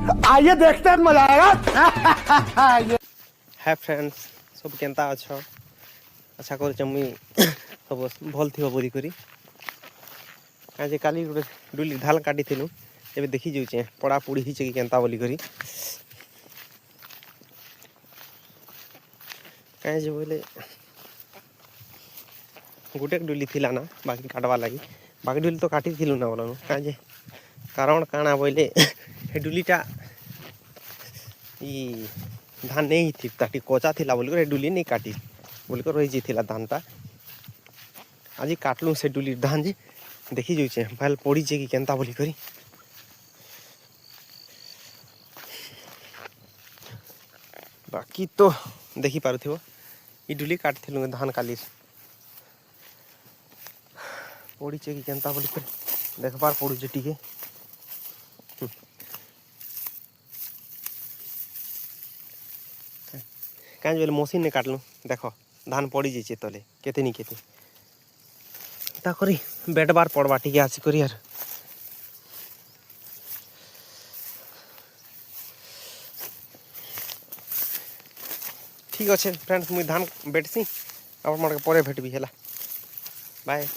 आइए देखते हैं मजा आएगा। हाय फ्रेंड्स सब केंता अछ आशा कर मुई सब भल थी बोली करी आज काली गोटे डुली धान काटी थिलु एबे देखि जाउचे पड़ा पुड़ी हिचे कि केंता बोली करी काहे जे बोले गोटे डुली थिला ना बाकी काटवा लगी बाकी डुली तो काटी थिलु ना बोलन काहे जे कारण काना बोले हे डुलीटा ई धान नहीं थी ताटी कोचा थिला बोल कर डुली नहीं काटी बोल कर रही थिला धानटा आज काटलु से डुली धान जे देखि जाउचे भाल पड़ी जे कि केंता बोली करी बाकी तो देखि पारुथिबो ई डुली काटथिलु धान काली पड़ी जे कि केंता बोली कर देखबार पड़ु जे टिके काहे बोले मशीन ने काटलु देखो धान पड़ी जे तले केते नी केते ता करी बेट बार पड़वा टिके आसी करी यार ठीक अच्छे फ्रेंड्स मुई धान बेटसी आप मन के परे भेटबी हैला बाय।